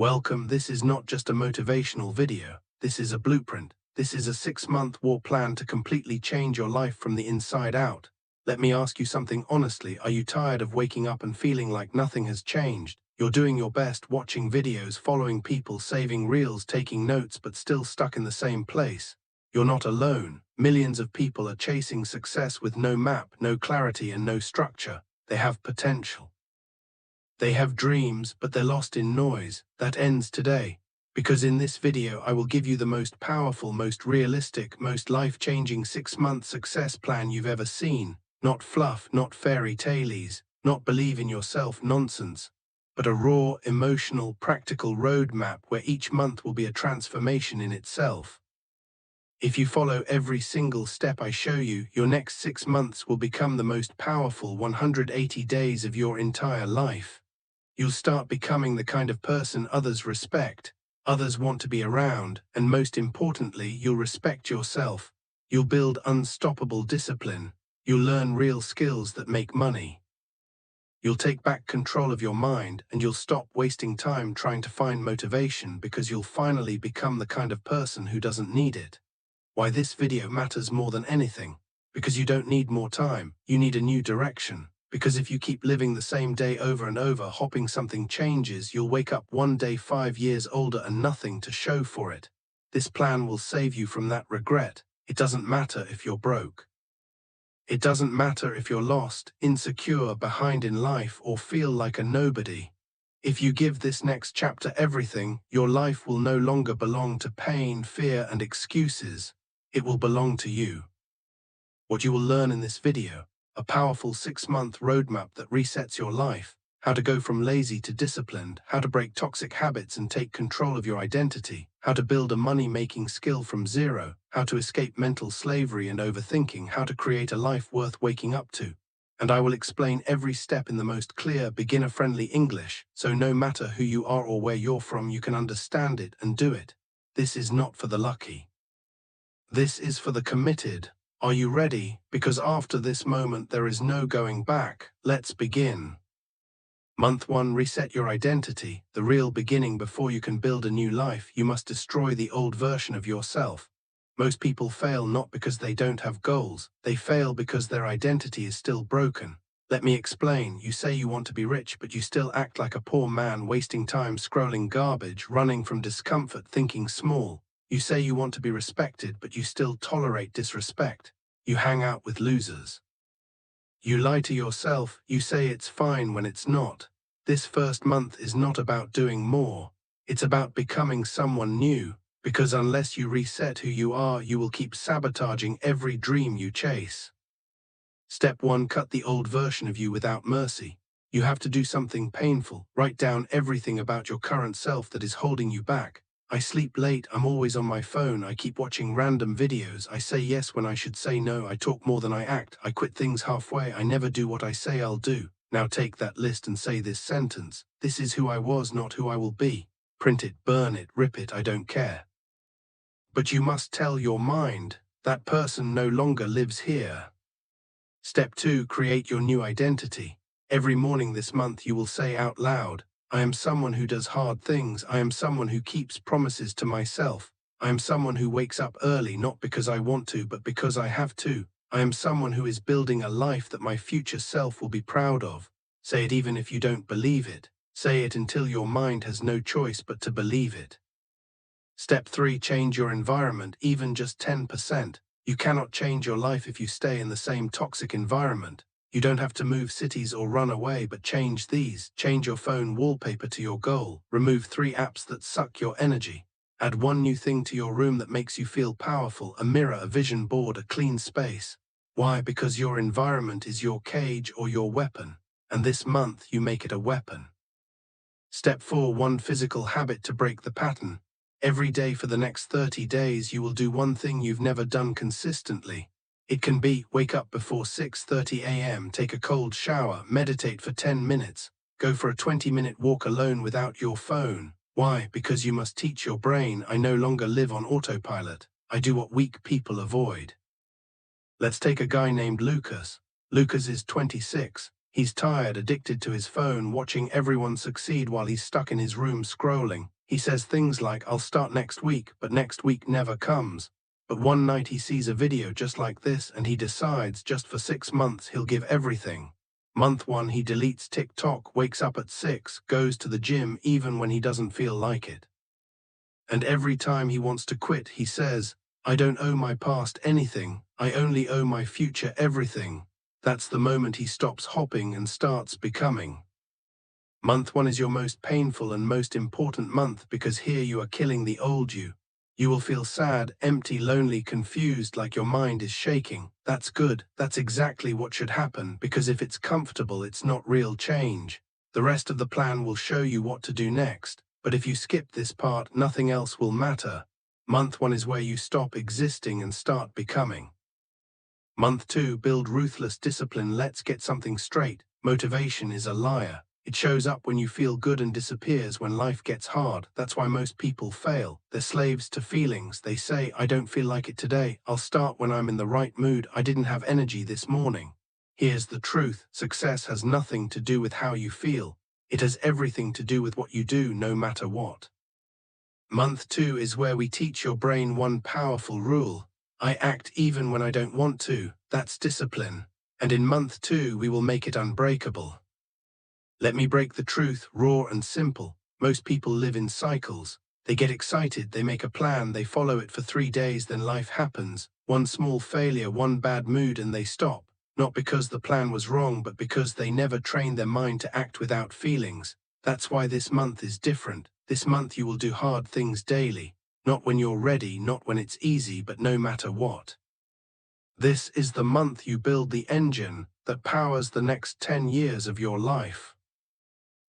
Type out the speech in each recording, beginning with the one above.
Welcome, this is not just a motivational video. This is a blueprint. This is a 6-month war plan to completely change your life from the inside out. Let me ask you something honestly. Are you tired of waking up and feeling like nothing has changed? You're doing your best, watching videos, following people, saving reels, taking notes, but still stuck in the same place. You're not alone. Millions of people are chasing success with no map, no clarity, and no structure. They have potential. They have dreams, but they're lost in noise. That ends today. Because in this video, I will give you the most powerful, most realistic, most life-changing 6-month success plan you've ever seen. Not fluff, not fairy tales, not believe in yourself nonsense, but a raw, emotional, practical roadmap where each month will be a transformation in itself. If you follow every single step I show you, your next 6 months will become the most powerful 180 days of your entire life. You'll start becoming the kind of person others respect, others want to be around, and most importantly, you'll respect yourself. You'll build unstoppable discipline. You'll learn real skills that make money. You'll take back control of your mind, and you'll stop wasting time trying to find motivation because you'll finally become the kind of person who doesn't need it. Why this video matters more than anything? Because you don't need more time, you need a new direction. Because if you keep living the same day over and over, hoping something changes, you'll wake up one day 5 years older and nothing to show for it. This plan will save you from that regret. It doesn't matter if you're broke. It doesn't matter if you're lost, insecure, behind in life, or feel like a nobody. If you give this next chapter everything, your life will no longer belong to pain, fear, and excuses. It will belong to you. What you will learn in this video: a powerful 6-month roadmap that resets your life, how to go from lazy to disciplined, how to break toxic habits and take control of your identity, how to build a money-making skill from zero, how to escape mental slavery and overthinking, how to create a life worth waking up to. And I will explain every step in the most clear, beginner-friendly English, so no matter who you are or where you're from, you can understand it and do it. This is not for the lucky. This is for the committed. Are you ready? Because after this moment, there is no going back. Let's begin. Month 1, reset your identity, the real beginning. Before you can build a new life, you must destroy the old version of yourself. Most people fail not because they don't have goals, they fail because their identity is still broken. Let me explain. You say you want to be rich, but you still act like a poor man, wasting time scrolling garbage, running from discomfort, thinking small. You say you want to be respected, but you still tolerate disrespect. You hang out with losers. You lie to yourself. You say it's fine when it's not. This first month is not about doing more. It's about becoming someone new, because unless you reset who you are, you will keep sabotaging every dream you chase. Step 1, cut the old version of you without mercy. You have to do something painful. Write down everything about your current self that is holding you back. I sleep late, I'm always on my phone, I keep watching random videos, I say yes when I should say no, I talk more than I act, I quit things halfway, I never do what I say I'll do. Now take that list and say this sentence: this is who I was, not who I will be. Print it, burn it, rip it, I don't care. But you must tell your mind, that person no longer lives here. Step 2, create your new identity. Every morning this month you will say out loud, I am someone who does hard things. I am someone who keeps promises to myself. I am someone who wakes up early not because I want to, but because I have to. I am someone who is building a life that my future self will be proud of. Say it even if you don't believe it. Say it until your mind has no choice but to believe it. Step 3, change your environment, even just 10%. You cannot change your life if you stay in the same toxic environment. You don't have to move cities or run away, but change these. Change your phone wallpaper to your goal. Remove 3 apps that suck your energy. Add 1 new thing to your room that makes you feel powerful: a mirror, a vision board, a clean space. Why? Because your environment is your cage or your weapon. And this month you make it a weapon. Step 4, 1 physical habit to break the pattern. Every day for the next 30 days you will do 1 thing you've never done consistently. It can be wake up before 6:30 a.m., take a cold shower, meditate for 10 minutes, go for a 20-minute walk alone without your phone. Why? Because you must teach your brain, I no longer live on autopilot. I do what weak people avoid. Let's take a guy named Lucas. Lucas is 26. He's tired, addicted to his phone, watching everyone succeed while he's stuck in his room scrolling. He says things like, "I'll start next week," but next week never comes. But one night he sees a video just like this and he decides just for 6 months he'll give everything. Month 1, he deletes TikTok, wakes up at 6, goes to the gym even when he doesn't feel like it. And every time he wants to quit, he says, "I don't owe my past anything, I only owe my future everything." That's the moment he stops hopping and starts becoming. Month 1 is your most painful and most important month because here you are killing the old you. You will feel sad, empty, lonely, confused, like your mind is shaking. That's good. That's exactly what should happen, because if it's comfortable, it's not real change. The rest of the plan will show you what to do next. But if you skip this part, nothing else will matter. Month 1 is where you stop existing and start becoming. Month 2, build ruthless discipline. Let's get something straight. Motivation is a liar. It shows up when you feel good and disappears when life gets hard. That's why most people fail. They're slaves to feelings. They say, "I don't feel like it today. I'll start when I'm in the right mood. I didn't have energy this morning." Here's the truth. Success has nothing to do with how you feel. It has everything to do with what you do, no matter what. Month 2 is where we teach your brain one powerful rule. I act even when I don't want to. That's discipline. And in month 2, we will make it unbreakable. Let me break the truth, raw and simple. Most people live in cycles. They get excited, they make a plan, they follow it for 3 days, then life happens. One small failure, one bad mood, and they stop. Not because the plan was wrong, but because they never trained their mind to act without feelings. That's why this month is different. This month you will do hard things daily. Not when you're ready, not when it's easy, but no matter what. This is the month you build the engine that powers the next 10 years of your life.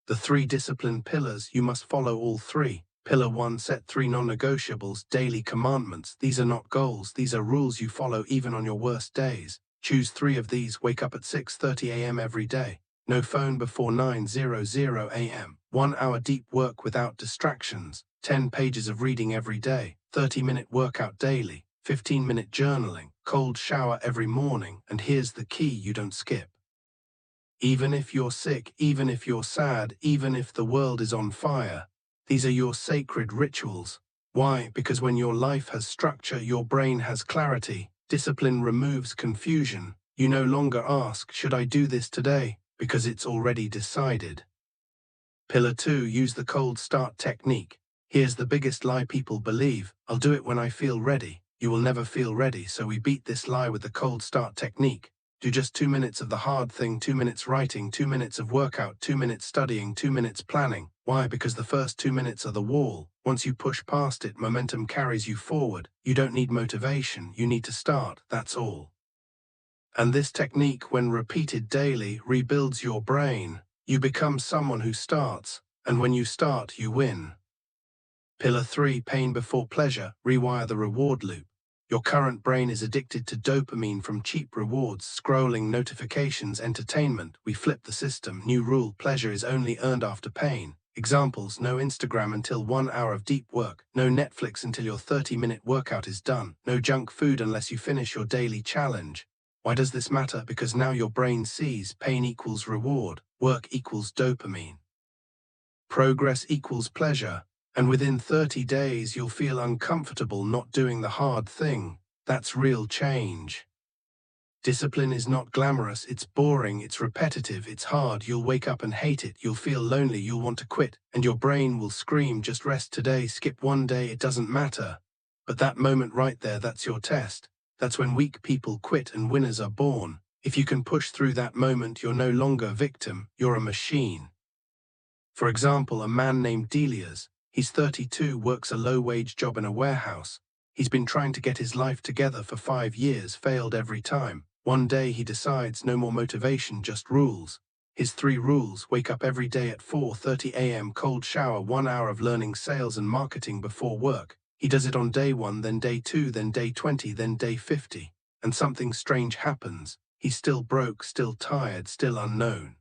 The 3 discipline pillars, you must follow all 3. Pillar 1, set 3 non-negotiables, daily commandments. These are not goals, these are rules you follow even on your worst days. Choose 3 of these. Wake up at 6:30 a.m. every day. No phone before 9:00 a.m. 1 hour deep work without distractions. 10 pages of reading every day. 30-minute workout daily. 15-minute journaling. Cold shower every morning. And here's the key you don't skip. Even if you're sick, even if you're sad, even if the world is on fire, these are your sacred rituals. Why? Because when your life has structure, your brain has clarity. Discipline removes confusion. You no longer ask, "Should I do this today?" because it's already decided. Pillar 2, use the cold start technique. Here's the biggest lie people believe. "I'll do it when I feel ready." You will never feel ready, so we beat this lie with the cold start technique. Do just 2 minutes of the hard thing, 2 minutes writing, 2 minutes of workout, 2 minutes studying, 2 minutes planning. Why? Because the first 2 minutes are the wall. Once you push past it, momentum carries you forward. You don't need motivation, you need to start, that's all. And this technique, when repeated daily, rebuilds your brain. You become someone who starts, and when you start, you win. Pillar 3, pain before pleasure, rewire the reward loop. Your current brain is addicted to dopamine from cheap rewards, scrolling, notifications, entertainment. We flip the system. New rule: pleasure is only earned after pain. Examples: no Instagram until 1 hour of deep work. No Netflix until your 30-minute workout is done. No junk food unless you finish your daily challenge. Why does this matter? Because now your brain sees pain equals reward, work equals dopamine, progress equals pleasure. And within 30 days, you'll feel uncomfortable not doing the hard thing. That's real change. Discipline is not glamorous, it's boring, it's repetitive, it's hard. You'll wake up and hate it, you'll feel lonely, you'll want to quit, and your brain will scream, "Just rest today, skip one day, it doesn't matter." But that moment right there, that's your test. That's when weak people quit and winners are born. If you can push through that moment, you're no longer a victim, you're a machine. For example, a man named Delias. He's 32, works a low-wage job in a warehouse. He's been trying to get his life together for 5 years, failed every time. One day he decides no more motivation, just rules. His 3 rules: wake up every day at 4:30 a.m., cold shower, 1 hour of learning sales and marketing before work. He does it on day 1, then day 2, then day 20, then day 50. And something strange happens. He's still broke, still tired, still unknown.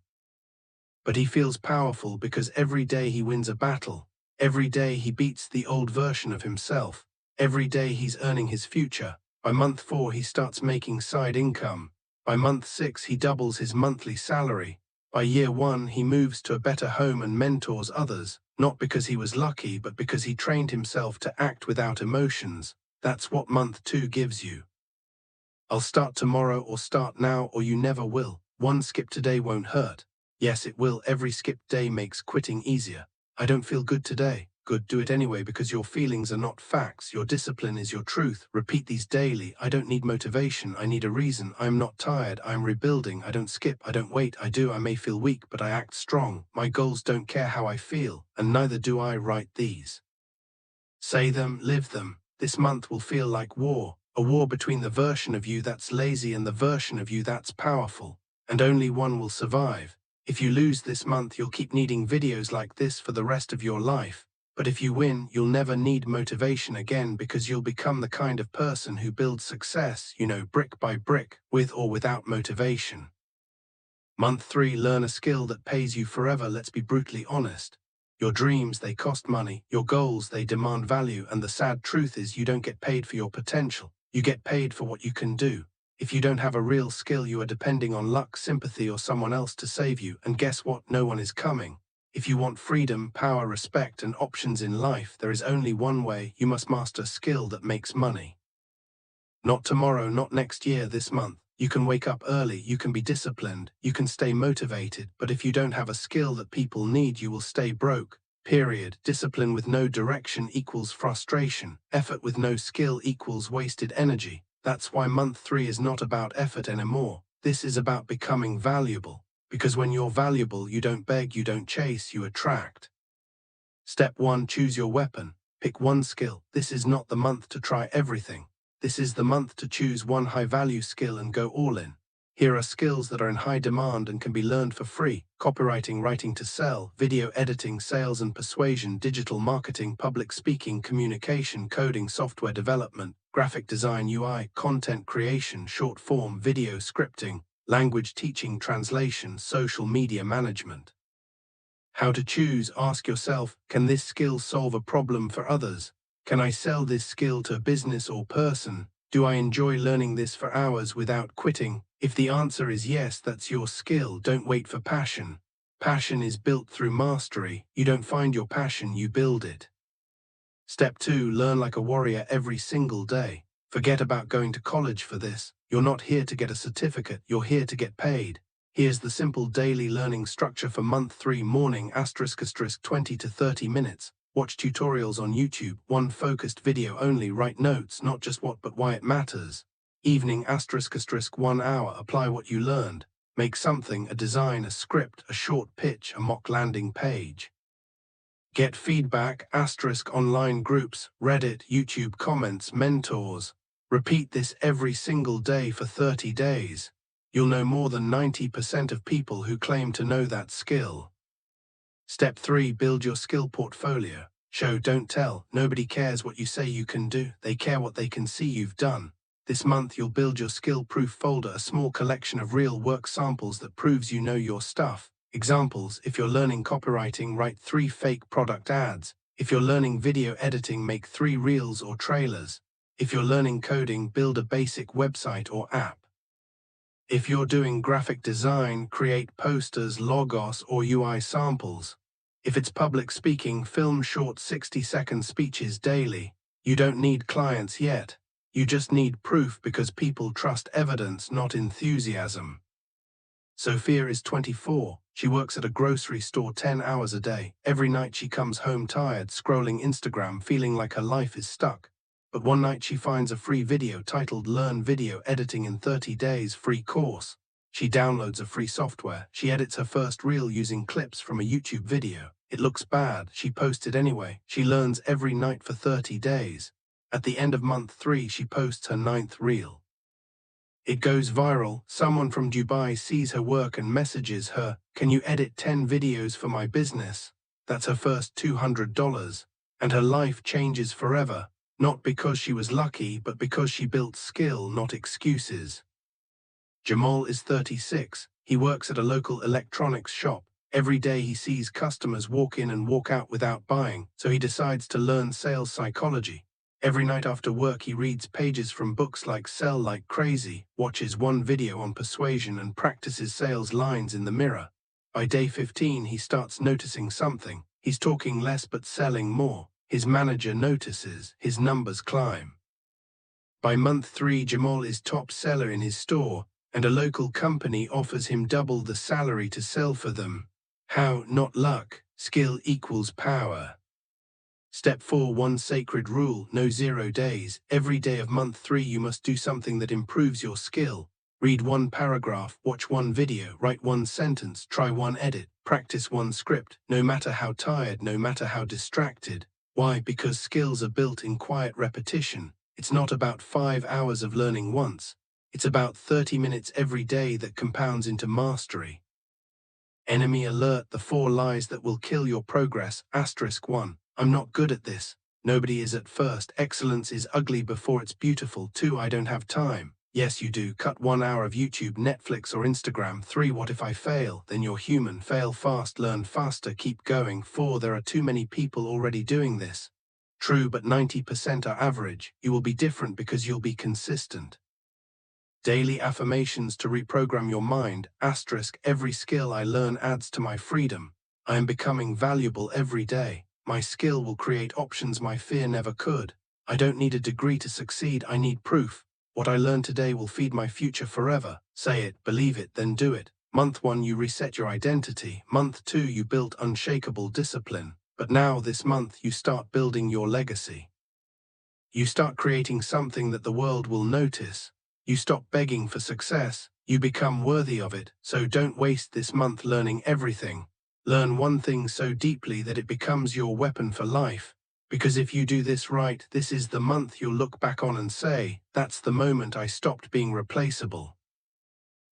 But he feels powerful because every day he wins a battle. Every day he beats the old version of himself. Every day he's earning his future. By month 4 he starts making side income. By month 6 he doubles his monthly salary. By year 1, he moves to a better home and mentors others, not because he was lucky, but because he trained himself to act without emotions. That's what month 2 gives you. I'll start tomorrow, or start now, or you never will. One skip today won't hurt. Yes, it will. Every skipped day makes quitting easier. I don't feel good today. Good, do it anyway, because your feelings are not facts. Your discipline is your truth. Repeat these daily. I don't need motivation. I need a reason. I'm not tired. I'm rebuilding. I don't skip. I don't wait. I do. I may feel weak, but I act strong. My goals don't care how I feel, and neither do I. Write these. Say them, live them. This month will feel like war. A war between the version of you that's lazy and the version of you that's powerful. And only one will survive. If you lose this month, you'll keep needing videos like this for the rest of your life. But if you win, you'll never need motivation again, because you'll become the kind of person who builds success, brick by brick, with or without motivation. Month 3, learn a skill that pays you forever. Let's be brutally honest. Your dreams, they cost money. Your goals, they demand value. And the sad truth is, you don't get paid for your potential. You get paid for what you can do. If you don't have a real skill, you are depending on luck, sympathy, or someone else to save you. And guess what? No one is coming. If you want freedom, power, respect, and options in life, there is only one way. You must master a skill that makes money. Not tomorrow, not next year, this month. You can wake up early, you can be disciplined, you can stay motivated, but if you don't have a skill that people need, you will stay broke. Period. Discipline with no direction equals frustration. Effort with no skill equals wasted energy. That's why month 3 is not about effort anymore. This is about becoming valuable. Because when you're valuable, you don't beg, you don't chase, you attract. Step 1, choose your weapon. Pick one skill. This is not the month to try everything. This is the month to choose one high-value skill and go all in. Here are skills that are in high demand and can be learned for free: copywriting, writing to sell, video editing, sales and persuasion, digital marketing, public speaking, communication, coding, software development, graphic design, UI, content creation, short form video scripting, language teaching, translation, social media management. How to choose? Ask yourself, can this skill solve a problem for others? Can I sell this skill to a business or person? Do I enjoy learning this for hours without quitting? If the answer is yes, that's your skill. Don't wait for passion. Passion is built through mastery. You don't find your passion, you build it. Step 2, learn like a warrior every single day. Forget about going to college for this. You're not here to get a certificate, you're here to get paid. Here's the simple daily learning structure for month 3. Morning, *** 20 to 30 minutes. Watch tutorials on YouTube, one focused video only. Write notes, not just what but why it matters. Evening, ** 1 hour. Apply what you learned. Make something, a design, a script, a short pitch, a mock landing page. Get feedback, * online groups, Reddit, YouTube comments, mentors. Repeat this every single day for 30 days. You'll know more than 90% of people who claim to know that skill. Step 3, build your skill portfolio. Show, don't tell. Nobody cares what you say you can do. They care what they can see you've done. This month you'll build your skill-proof folder, a small collection of real work samples that proves you know your stuff. Examples: if you're learning copywriting, write 3 fake product ads. If you're learning video editing, make 3 reels or trailers. If you're learning coding, build a basic website or app. If you're doing graphic design, create posters, logos, or UI samples. If it's public speaking, film short 60-second speeches daily. You don't need clients yet. You just need proof, because people trust evidence, not enthusiasm. Sophia is 24. She works at a grocery store 10 hours a day. Every night she comes home tired, scrolling Instagram, feeling like her life is stuck. But one night she finds a free video titled "Learn Video Editing in 30 Days Free Course." She downloads a free software. She edits her first reel using clips from a YouTube video. It looks bad. She posts it anyway. She learns every night for 30 days. At the end of month 3, she posts her 9th reel. It goes viral. Someone from Dubai sees her work and messages her, "Can you edit 10 videos for my business?" That's her first $200. And her life changes forever. Not because she was lucky, but because she built skill, not excuses. Jamal is 36. He works at a local electronics shop. Every day he sees customers walk in and walk out without buying, so he decides to learn sales psychology. Every night after work he reads pages from books like Sell Like Crazy, watches one video on persuasion, and practices sales lines in the mirror. By day 15, he starts noticing something. He's talking less but selling more. His manager notices, his numbers climb. By month 3, Jamal is top seller in his store, and a local company offers him double the salary to sell for them. How? Not luck. Skill equals power. Step 4. One sacred rule: no 0 days. Every day of month 3 you must do something that improves your skill. Read one paragraph, watch one video, write one sentence, try one edit, practice one script, no matter how tired, no matter how distracted. Why? Because skills are built in quiet repetition. It's not about 5 hours of learning once. It's about 30 minutes every day that compounds into mastery. Enemy alert: the 4 lies that will kill your progress. Asterisk 1. I'm not good at this. Nobody is at first. Excellence is ugly before it's beautiful. 2. I don't have time. Yes, you do. Cut 1 hour of YouTube, Netflix, or Instagram. 3. What if I fail? Then you're human. Fail fast, learn faster, keep going. 4. There are too many people already doing this. True, but 90% are average. You will be different because you'll be consistent. Daily affirmations to reprogram your mind. Asterisk: every skill I learn adds to my freedom. I am becoming valuable every day. My skill will create options my fear never could. I don't need a degree to succeed, I need proof. What I learn today will feed my future forever. Say it, believe it, then do it. Month 1 you reset your identity. Month 2 you built unshakable discipline. But now this month you start building your legacy. You start creating something that the world will notice. You stop begging for success. You become worthy of it. So don't waste this month learning everything. Learn one thing so deeply that it becomes your weapon for life. Because if you do this right, this is the month you'll look back on and say, that's the moment I stopped being replaceable.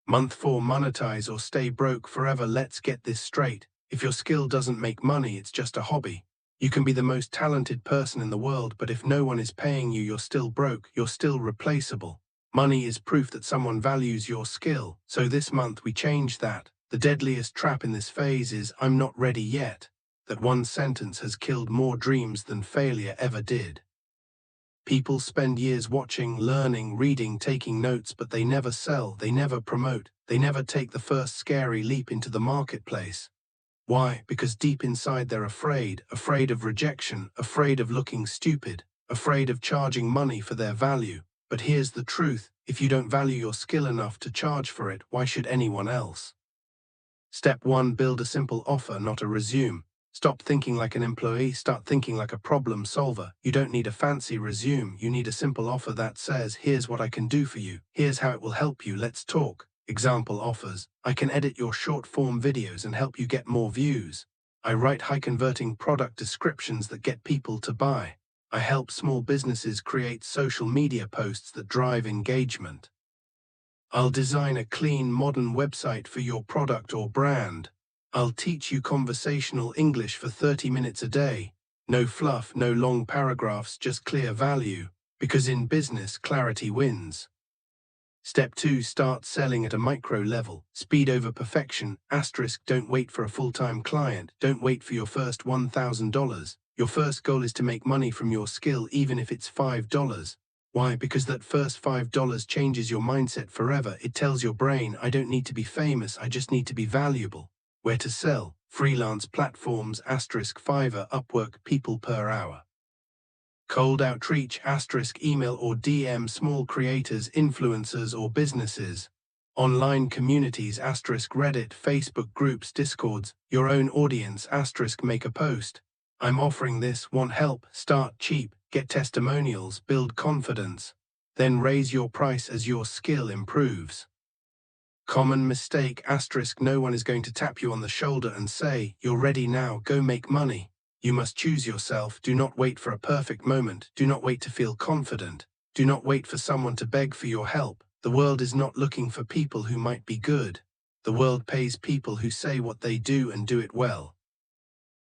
Month 4. Monetize or stay broke forever. Let's get this straight. If your skill doesn't make money, it's just a hobby. You can be the most talented person in the world, but if no one is paying you, you're still broke, you're still replaceable. Money is proof that someone values your skill. So this month we change that. The deadliest trap in this phase is, I'm not ready yet. That one sentence has killed more dreams than failure ever did. People spend years watching, learning, reading, taking notes, but they never sell, they never promote, they never take the first scary leap into the marketplace. Why? Because deep inside they're afraid of rejection, afraid of looking stupid, afraid of charging money for their value. But here's the truth: if you don't value your skill enough to charge for it, why should anyone else? Step 1. Build a simple offer, not a resume. Stop thinking like an employee, start thinking like a problem solver. You don't need a fancy resume, you need a simple offer that says, here's what I can do for you, here's how it will help you, let's talk. Example offers: I can edit your short-form videos and help you get more views. I write high-converting product descriptions that get people to buy. I help small businesses create social media posts that drive engagement. I'll design a clean, modern website for your product or brand. I'll teach you conversational English for 30 minutes a day. No fluff, no long paragraphs, just clear value. Because in business, clarity wins. Step 2. Start selling at a micro level. Speed over perfection. Asterisk: don't wait for a full-time client. Don't wait for your first $1,000. Your first goal is to make money from your skill, even if it's $5. Why? Because that first $5 changes your mindset forever. It tells your brain, I don't need to be famous, I just need to be valuable. Where to sell? Freelance platforms, asterisk Fiverr, Upwork, people per hour. Cold outreach, asterisk email or DM, small creators, influencers or businesses. Online communities, asterisk Reddit, Facebook groups, Discords. Your own audience, asterisk make a post. I'm offering this, want help? Start cheap, get testimonials, build confidence. Then raise your price as your skill improves. Common mistake, asterisk no one is going to tap you on the shoulder and say, you're ready now, go make money. You must choose yourself. Do not wait for a perfect moment. Do not wait to feel confident. Do not wait for someone to beg for your help. The world is not looking for people who might be good. The world pays people who say what they do and do it well.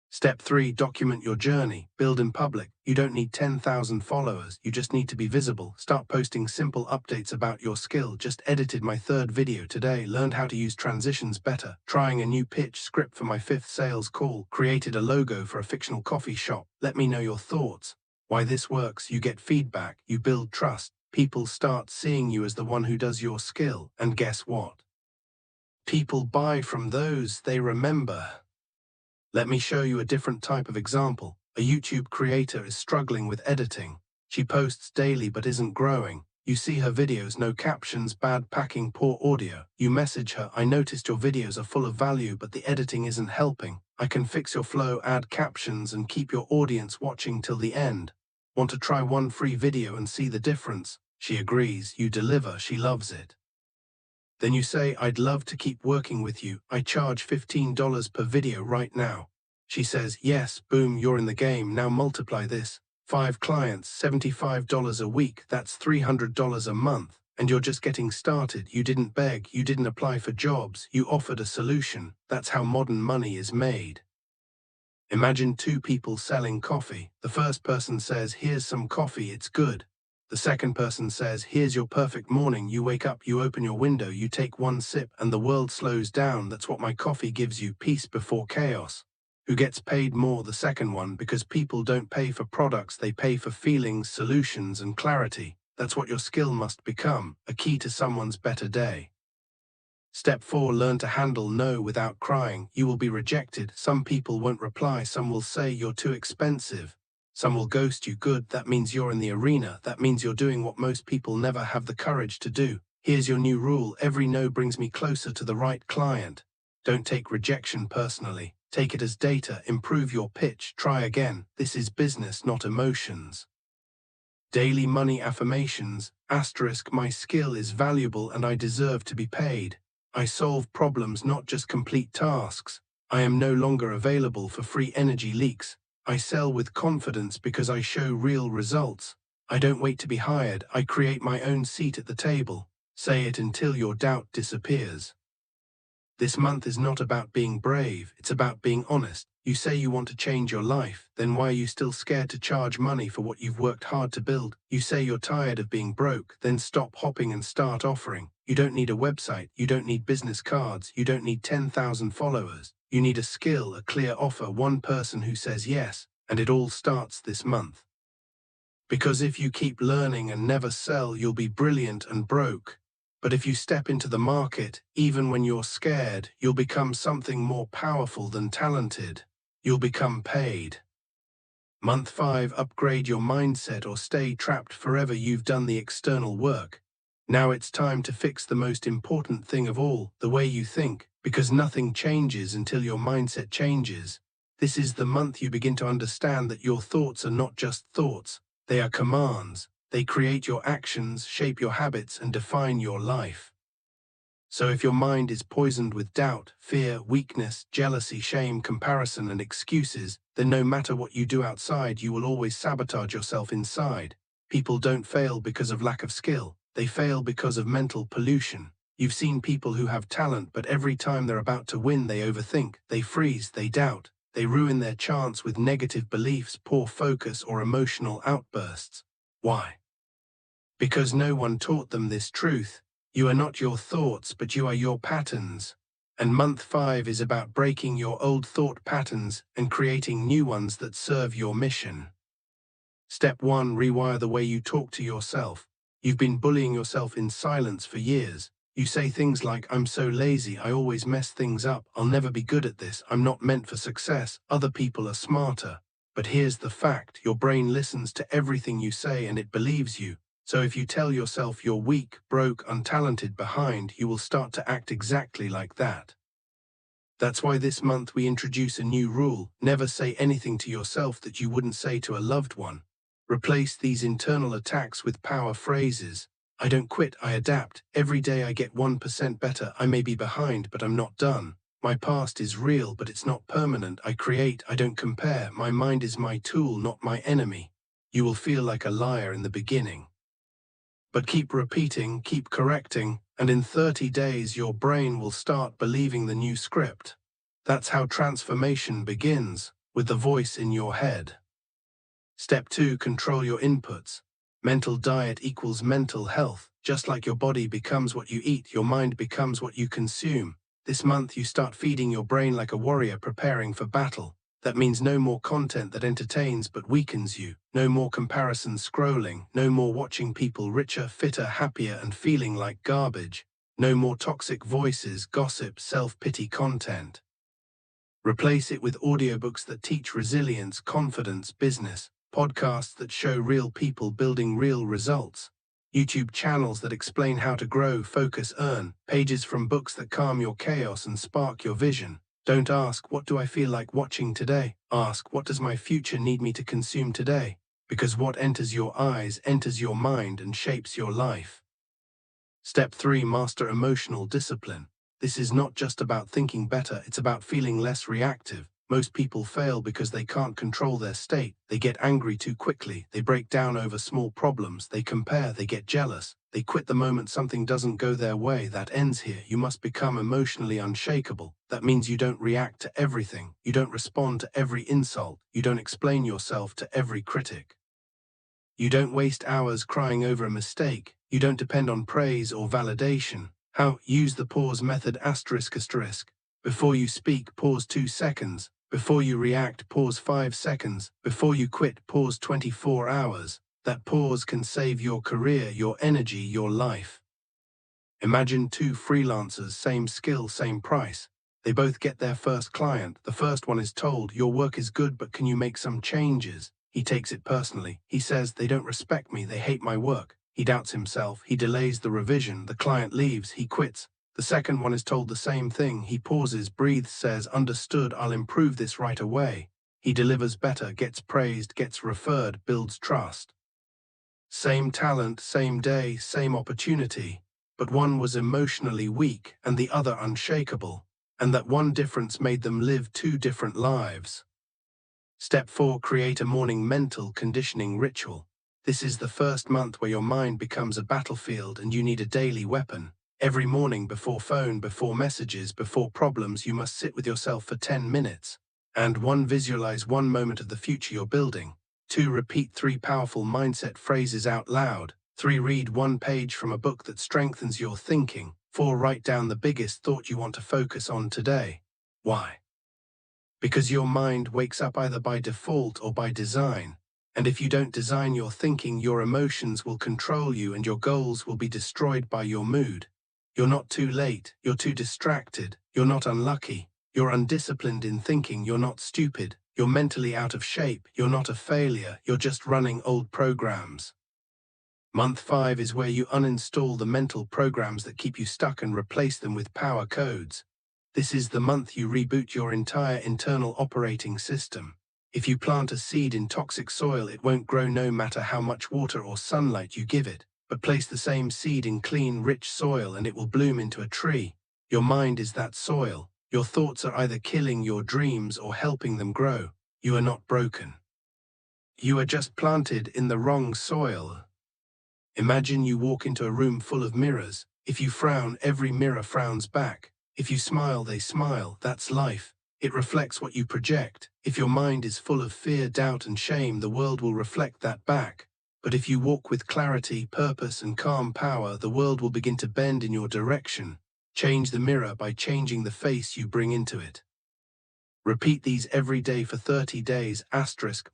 Step 3. Document your journey. Build in public. You don't need 10,000 followers. You just need to be visible. Start posting simple updates about your skill. Just edited my 3rd video today. Learned how to use transitions better. Trying a new pitch script for my 5th sales call. Created a logo for a fictional coffee shop. Let me know your thoughts. Why this works: you get feedback. You build trust. People start seeing you as the one who does your skill. And guess what? People buy from those they remember. Let me show you a different type of example. A YouTube creator is struggling with editing. She posts daily but isn't growing. You see her videos, no captions, bad packing, poor audio. You message her, I noticed your videos are full of value but the editing isn't helping. I can fix your flow, add captions and keep your audience watching till the end. Want to try one free video and see the difference? She agrees, you deliver, she loves it. Then you say, I'd love to keep working with you. I charge $15 per video right now. She says, yes, boom, you're in the game. Now multiply this. 5 clients, $75 a week. That's $300 a month. And you're just getting started. You didn't beg. You didn't apply for jobs. You offered a solution. That's how modern money is made. Imagine two people selling coffee. The first person says, here's some coffee, it's good. The second person says, here's your perfect morning. You wake up, you open your window, you take one sip, and the world slows down. That's what my coffee gives you, peace before chaos. Who gets paid more? The second one, because people don't pay for products, they pay for feelings, solutions, and clarity. That's what your skill must become, a key to someone's better day. Step 4. Learn to handle no without crying. You will be rejected. Some people won't reply. Some will say you're too expensive. Some will ghost you. Good, that means you're in the arena. That means you're doing what most people never have the courage to do. Here's your new rule. Every no brings me closer to the right client. Don't take rejection personally. Take it as data. Improve your pitch. Try again. This is business, not emotions. Daily money affirmations. Asterisk, my skill is valuable and I deserve to be paid. I solve problems, not just complete tasks. I am no longer available for free energy leaks. I sell with confidence because I show real results. I don't wait to be hired. I create my own seat at the table. Say it until your doubt disappears. This month is not about being brave. It's about being honest. You say you want to change your life, then why are you still scared to charge money for what you've worked hard to build? You say you're tired of being broke, then stop hopping and start offering. You don't need a website, you don't need business cards, you don't need 10,000 followers. You need a skill, a clear offer, one person who says yes, and it all starts this month. Because if you keep learning and never sell, you'll be brilliant and broke. But if you step into the market, even when you're scared, you'll become something more powerful than talented. You'll become paid. Month 5, upgrade your mindset or stay trapped forever. You've done the external work. Now it's time to fix the most important thing of all, the way you think, because nothing changes until your mindset changes. This is the month you begin to understand that your thoughts are not just thoughts, they are commands. They create your actions, shape your habits, and define your life. So if your mind is poisoned with doubt, fear, weakness, jealousy, shame, comparison, and excuses, then no matter what you do outside, you will always sabotage yourself inside. People don't fail because of lack of skill. They fail because of mental pollution. You've seen people who have talent, but every time they're about to win, they overthink, they freeze, they doubt. They ruin their chance with negative beliefs, poor focus, or emotional outbursts. Why? Because no one taught them this truth. You are not your thoughts, but you are your patterns. And month 5 is about breaking your old thought patterns and creating new ones that serve your mission. Step 1. Rewire the way you talk to yourself. You've been bullying yourself in silence for years. You say things like, I'm so lazy, I always mess things up, I'll never be good at this, I'm not meant for success, other people are smarter. But here's the fact, your brain listens to everything you say and it believes you. So if you tell yourself you're weak, broke, untalented, behind, you will start to act exactly like that. That's why this month we introduce a new rule: never say anything to yourself that you wouldn't say to a loved one. Replace these internal attacks with power phrases. I don't quit, I adapt. Every day I get 1% better. I may be behind, but I'm not done. My past is real, but it's not permanent. I create, I don't compare. My mind is my tool, not my enemy. You will feel like a liar in the beginning. But keep repeating, keep correcting, and in 30 days your brain will start believing the new script. That's how transformation begins, with the voice in your head. Step 2. Control your inputs. Mental diet equals mental health. Just like your body becomes what you eat, your mind becomes what you consume. This month you start feeding your brain like a warrior preparing for battle. That means no more content that entertains but weakens you. No more comparison scrolling. No more watching people richer, fitter, happier, and feeling like garbage. No more toxic voices, gossip, self-pity content. Replace it with audiobooks that teach resilience, confidence, business, podcasts that show real people building real results, YouTube channels that explain how to grow, focus, earn, pages from books that calm your chaos and spark your vision. Don't ask, what do I feel like watching today? Ask, what does my future need me to consume today? Because what enters your eyes enters your mind and shapes your life. Step 3. Master emotional discipline. This is not just about thinking better, it's about feeling less reactive. Most people fail because they can't control their state. They get angry too quickly, they break down over small problems, they compare, they get jealous, they quit the moment something doesn't go their way. That ends here. You must become emotionally unshakable. That means you don't react to everything, you don't respond to every insult, you don't explain yourself to every critic. You don't waste hours crying over a mistake. You don't depend on praise or validation. How? Use the pause method ***. Before you speak, pause 2 seconds. Before you react, pause 5 seconds. Before you quit, pause 24 hours. That pause can save your career, your energy, your life. Imagine 2 freelancers, same skill, same price. They both get their first client. The first one is told, your work is good, but can you make some changes? He takes it personally. He says, they don't respect me, they hate my work. He doubts himself. He delays the revision. The client leaves. He quits. The second one is told the same thing. He pauses, breathes, says, understood, I'll improve this right away. He delivers better, gets praised, gets referred, builds trust. Same talent, same day, same opportunity. But one was emotionally weak and the other unshakable. And that one difference made them live 2 different lives. Step 4. Create a morning mental conditioning ritual. This is the first month where your mind becomes a battlefield and you need a daily weapon. Every morning, before phone, before messages, before problems, you must sit with yourself for 10 minutes. And 1. Visualize 1 moment of the future you're building. 2. Repeat 3 powerful mindset phrases out loud. 3. Read 1 page from a book that strengthens your thinking. 4. Write down the biggest thought you want to focus on today. Why? Because your mind wakes up either by default or by design. And if you don't design your thinking, your emotions will control you and your goals will be destroyed by your mood. You're not too late, you're too distracted, you're not unlucky, you're undisciplined in thinking, you're not stupid, you're mentally out of shape, you're not a failure, you're just running old programs. Month 5 is where you uninstall the mental programs that keep you stuck and replace them with power codes. This is the month you reboot your entire internal operating system. If you plant a seed in toxic soil, it won't grow no matter how much water or sunlight you give it. But place the same seed in clean, rich soil and it will bloom into a tree. Your mind is that soil. Your thoughts are either killing your dreams or helping them grow. You are not broken. You are just planted in the wrong soil. Imagine you walk into a room full of mirrors. If you frown, every mirror frowns back. If you smile, they smile. That's life. It reflects what you project. If your mind is full of fear, doubt, and shame, the world will reflect that back. But if you walk with clarity, purpose, and calm power, the world will begin to bend in your direction. Change the mirror by changing the face you bring into it. Repeat these every day for 30 days.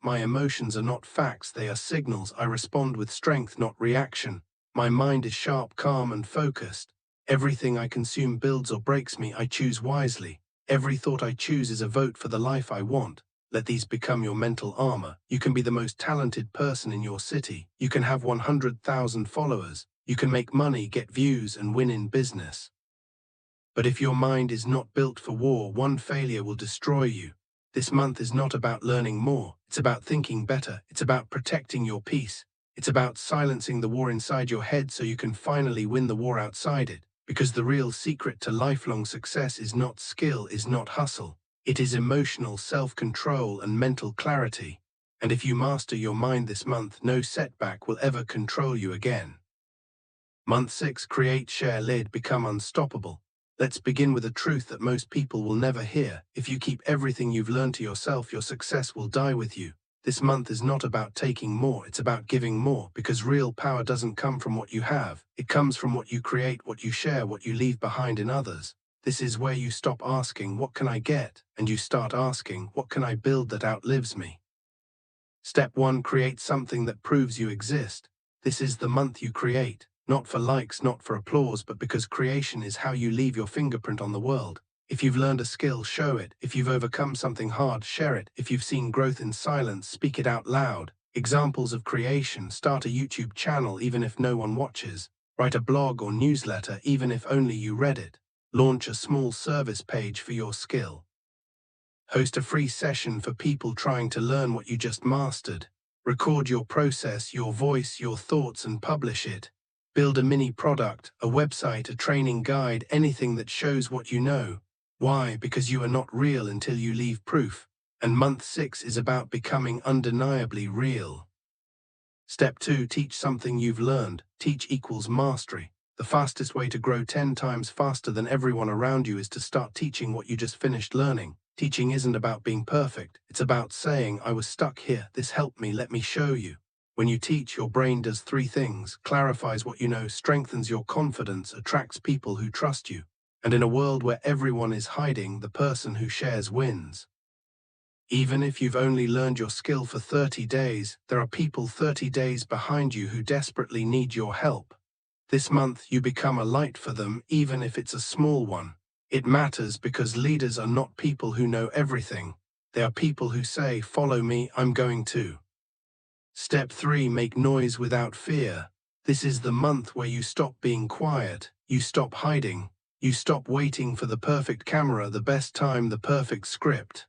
My emotions are not facts, they are signals. I respond with strength, not reaction. My mind is sharp, calm, and focused. Everything I consume builds or breaks me. I choose wisely. Every thought I choose is a vote for the life I want. Let these become your mental armor. You can be the most talented person in your city. You can have 100,000 followers. You can make money, get views, and win in business. But if your mind is not built for war, one failure will destroy you. This month is not about learning more. It's about thinking better. It's about protecting your peace. It's about silencing the war inside your head so you can finally win the war outside it. Because the real secret to lifelong success is not skill, is not hustle. It is emotional self-control and mental clarity. And if you master your mind this month, no setback will ever control you again. Month 6, create, share, lead, become unstoppable. Let's begin with a truth that most people will never hear. If you keep everything you've learned to yourself, your success will die with you. This month is not about taking more, it's about giving more, because real power doesn't come from what you have. It comes from what you create, what you share, what you leave behind in others. This is where you stop asking, what can I get? And you start asking, what can I build that outlives me? Step 1, create something that proves you exist. This is the month you create. Not for likes, not for applause, but because creation is how you leave your fingerprint on the world. If you've learned a skill, show it. If you've overcome something hard, share it. If you've seen growth in silence, speak it out loud. Examples of creation: start a YouTube channel even if no one watches. Write a blog or newsletter even if only you read it. Launch a small service page for your skill. Host a free session for people trying to learn what you just mastered. Record your process, your voice, your thoughts, and publish it. Build a mini product, a website, a training guide, anything that shows what you know. Why? Because you are not real until you leave proof. And month 6 is about becoming undeniably real. Step 2, teach something you've learned. Teach equals mastery. The fastest way to grow 10 times faster than everyone around you is to start teaching what you just finished learning. Teaching isn't about being perfect. It's about saying, I was stuck here, this helped me, let me show you. When you teach, your brain does 3 things: clarifies what you know, strengthens your confidence, attracts people who trust you. And in a world where everyone is hiding, the person who shares wins. Even if you've only learned your skill for 30 days, there are people 30 days behind you who desperately need your help. This month, you become a light for them, even if it's a small one. It matters because leaders are not people who know everything. They are people who say, follow me, I'm going to. Step 3, make noise without fear. This is the month where you stop being quiet, you stop hiding, you stop waiting for the perfect camera, the best time, the perfect script.